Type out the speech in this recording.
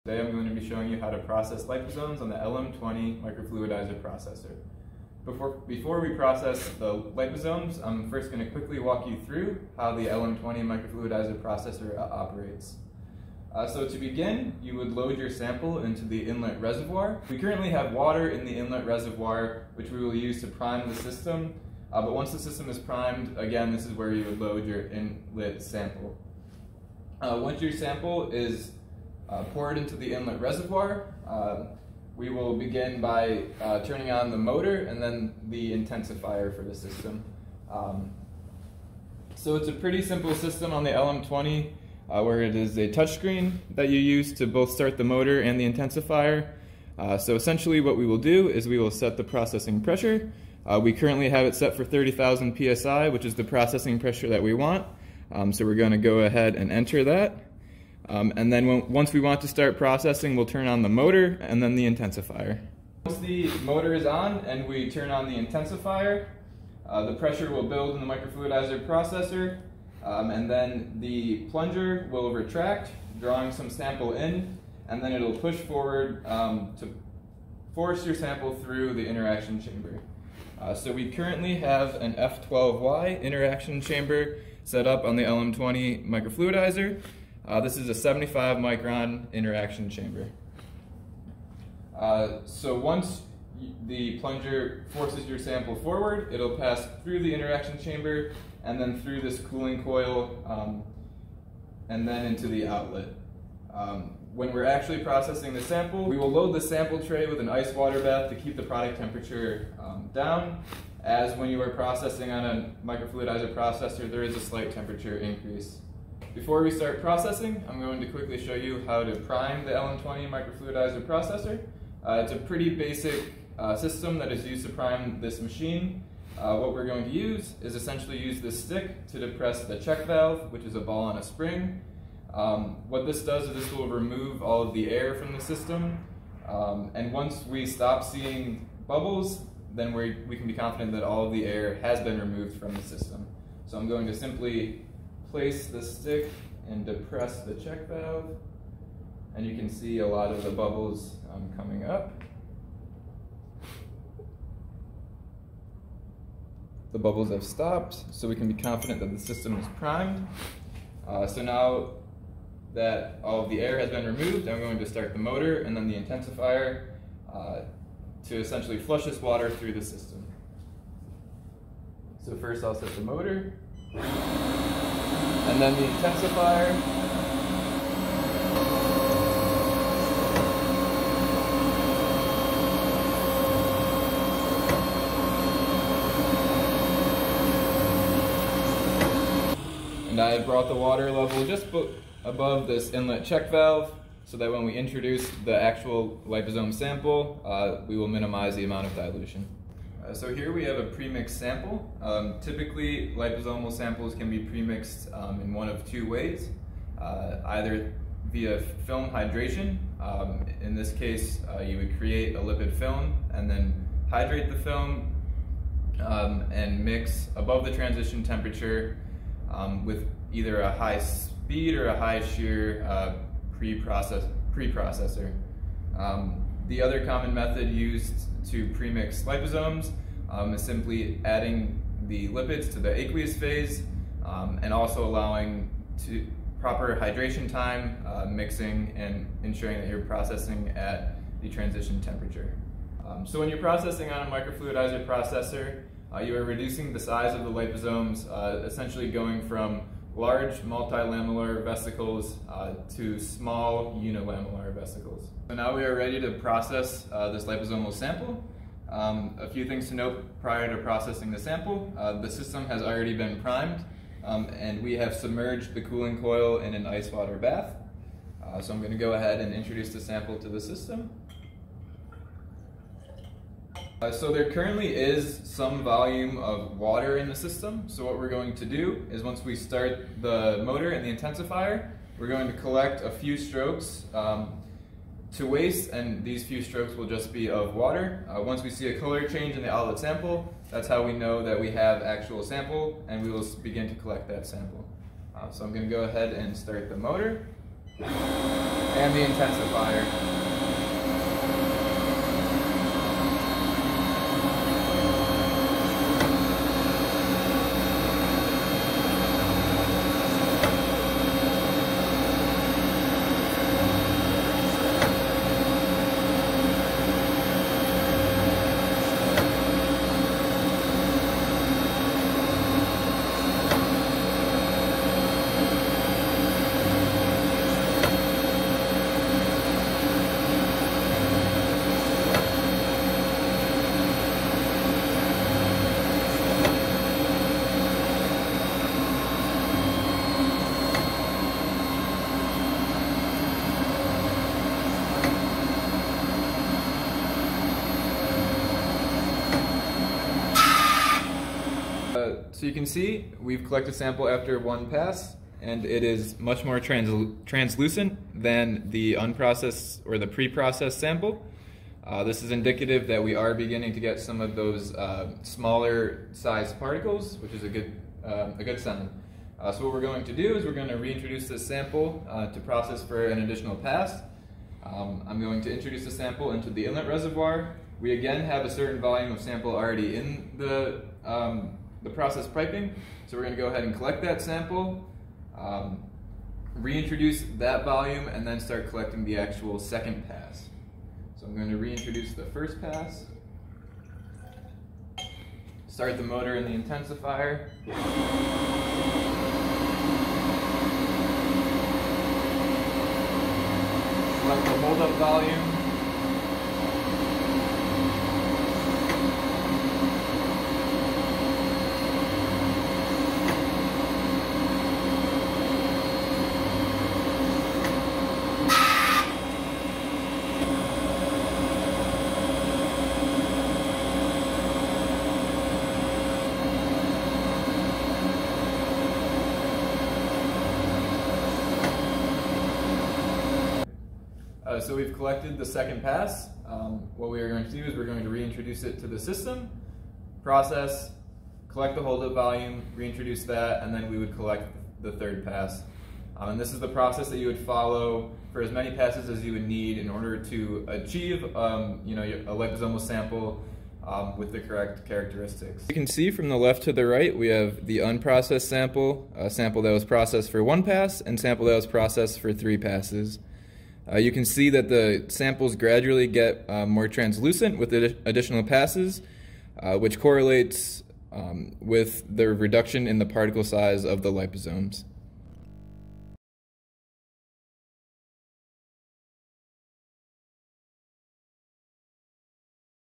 Today I'm going to be showing you how to process liposomes on the LM20 microfluidizer processor. Before we process the liposomes, I'm first going to quickly walk you through how the LM20 microfluidizer processor operates. So to begin, you would load your sample into the inlet reservoir. We currently have water in the inlet reservoir, which we will use to prime the system. But once the system is primed, again, this is where you would load your inlet sample. Once your sample is poured into the inlet reservoir, we will begin by turning on the motor and then the intensifier for the system. So it's a pretty simple system on the LM20 where it is a touchscreen that you use to both start the motor and the intensifier. So essentially what we will do is we will set the processing pressure. We currently have it set for 30,000 psi, which is the processing pressure that we want. So we're going to go ahead and enter that. And then once we want to start processing, we'll turn on the motor and then the intensifier. Once the motor is on and we turn on the intensifier, the pressure will build in the microfluidizer processor, and then the plunger will retract, drawing some sample in, and then it'll push forward to force your sample through the interaction chamber. So we currently have an F12Y interaction chamber set up on the LM20 microfluidizer. This is a 75 micron interaction chamber. So once the plunger forces your sample forward, it'll pass through the interaction chamber and then through this cooling coil and then into the outlet. When we're actually processing the sample, we will load the sample tray with an ice water bath to keep the product temperature down, as when you are processing on a microfluidizer processor, there is a slight temperature increase. Before we start processing, I'm going to quickly show you how to prime the LM20 microfluidizer processor. It's a pretty basic system that is used to prime this machine. What we're going to use is essentially use this stick to depress the check valve, which is a ball on a spring. What this does is this will remove all of the air from the system, and once we stop seeing bubbles, then we can be confident that all of the air has been removed from the system. So I'm going to simply place the stick and depress the check valve, and you can see a lot of the bubbles coming up. The bubbles have stopped, so we can be confident that the system is primed. So now that all of the air has been removed, I'm going to start the motor and then the intensifier to essentially flush this water through the system. So first I'll set the motor, and then the intensifier. And I brought the water level just above this inlet check valve so that when we introduce the actual liposome sample, we will minimize the amount of dilution. So here we have a premixed sample. Typically, liposomal samples can be premixed in one of two ways, either via film hydration. In this case, you would create a lipid film and then hydrate the film and mix above the transition temperature with either a high speed or a high shear preprocessor. The other common method used to premix liposomes is simply adding the lipids to the aqueous phase and also allowing proper hydration time, mixing, and ensuring that you're processing at the transition temperature. So when you're processing on a microfluidizer processor, you are reducing the size of the liposomes, essentially going from large multilamellar vesicles to small unilamellar vesicles. So now we are ready to process this liposomal sample. A few things to note prior to processing the sample. The system has already been primed, and we have submerged the cooling coil in an ice water bath. So I'm going to go ahead and introduce the sample to the system. So there currently is some volume of water in the system. So what we're going to do is once we start the motor and the intensifier, we're going to collect a few strokes to waste, and these few strokes will just be of water. Once we see a color change in the outlet sample, that's how we know that we have actual sample, and we will begin to collect that sample. So I'm going to go ahead and start the motor. and the intensifier. So you can see we've collected a sample after one pass, and it is much more translucent than the unprocessed or the pre-processed sample. This is indicative that we are beginning to get some of those smaller size particles, which is a good sign. So what we're going to do is we're going to reintroduce this sample to process for an additional pass. I'm going to introduce the sample into the inlet reservoir. We again have a certain volume of sample already in the process piping, so we're going to go ahead and collect that sample, reintroduce that volume, and then start collecting the actual second pass. So I'm going to reintroduce the first pass, start the motor and the intensifier, collect the hold-up volume, so we've collected the second pass. What we are going to do is we're going to reintroduce it to the system, process, collect the hold-up volume, reintroduce that, and then we would collect the third pass. And this is the process that you would follow for as many passes as you would need in order to achieve a liposomal sample with the correct characteristics. You can see from the left to the right we have the unprocessed sample, a sample that was processed for one pass, and sample that was processed for 3 passes. You can see that the samples gradually get more translucent with additional passes, which correlates with the reduction in the particle size of the liposomes.